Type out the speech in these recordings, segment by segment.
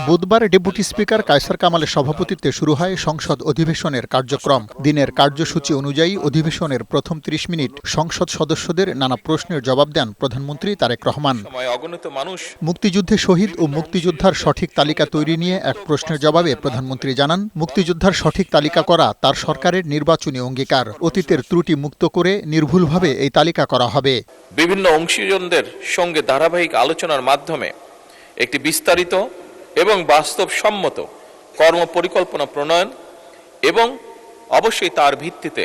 বুধবার deputy speaker Kaiser কামালের সভাপতিত্বে শুরু হয় সংসদ অধিবেশনের কার্যক্রম। দিনের কার্যসূচি অনুযায়ী অধিবেশনের প্রথম ৩০ মিনিট সংসদ সদস্যদের নানা প্রশ্নের জবাব দেন প্রধানমন্ত্রী তারেক রহমান। মুক্তিযুদ্ধে শহীদ ও মুক্তিযোদ্ধার সঠিক তালিকা তৈরি নিয়ে এক প্রশ্নের জবাবে প্রধানমন্ত্রী জানান, মুক্তিযোদ্ধার সঠিক তালিকা করা তার সরকারের নির্বাচনী অঙ্গীকার। অতীতের ত্রুটি মুক্ত করে নির্ভুলভাবে এই তালিকা করা হবে। বিভিন্ন অংশীজনদের সঙ্গে ধারাবাহিক আলোচনার মাধ্যমে একটি বিস্তারিত এবং বাস্তবসম্মত কর্মপরিকল্পনা প্রণয়ন এবং অবশ্যই তার ভিত্তিতে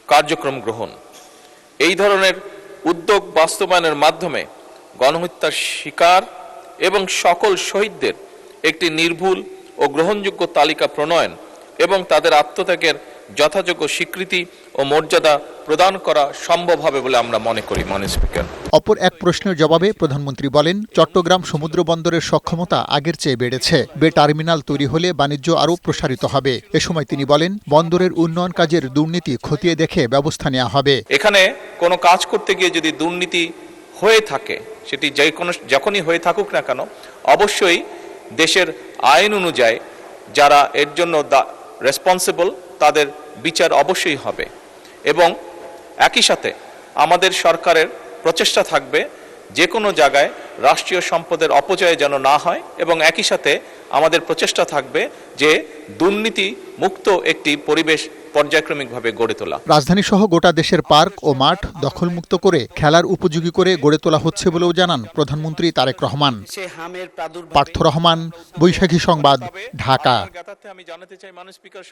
কার্যক্রম গ্রহণ। এই ধরনের উদ্যোগ বাস্তবায়নের মাধ্যমে গণহত্যার শিকার এবং সকল শহীদদের একটি নির্ভুল ও গ্রহণযোগ্য তালিকা প্রণয়ন এবং তাদের আত্মত্যাগের যথাযোগ্য স্বীকৃতি ও মর্যাদা প্রদান করা সম্ভব হবে বলে আমরা মনে করি। মাননীয় স্পিকার, অপর এক প্রশ্নের জবাবে প্রধানমন্ত্রী বলেন, চট্টগ্রাম সমুদ্র বন্দরের সক্ষমতা আগের চেয়ে বেড়েছে। বে টার্মিনাল তৈরি হলে বাণিজ্য আরও প্রসারিত হবে। এ সময় তিনি বলেন, বন্দরের উন্নয়ন কাজের দুর্নীতি খতিয়ে দেখে ব্যবস্থা নেওয়া হবে। এখানে কোনো কাজ করতে গিয়ে যদি দুর্নীতি হয়ে থাকে, সেটি যখনই হয়ে থাকুক না কেন, অবশ্যই দেশের আইন অনুযায়ী যারা এর জন্য রেসপন্সিবল তাদের বিচার অবশ্যই হবে। এবং একই সাথে আমাদের সরকারের প্রচেষ্টা থাকবে যে কোনো জায়গায় রাষ্ট্রীয় সম্পদের অপচয় যেন না হয়, এবং একই সাথে আমাদের প্রচেষ্টা থাকবে যে দুর্নীতি মুক্ত একটি পরিবেশ পর্যায়ক্রমিকভাবে গড়ে তোলা। রাজধানী সহ গোটা দেশের পার্ক ও মাঠ দখলমুক্ত করে খেলার উপযোগী করে গড়ে তোলা হচ্ছে বলেও জানান প্রধানমন্ত্রী তারেক রহমান। পার্থ রহমান, বৈশাখী সংবাদ, ঢাকা। আমি জানাতে চাই মাননীয় স্পিকার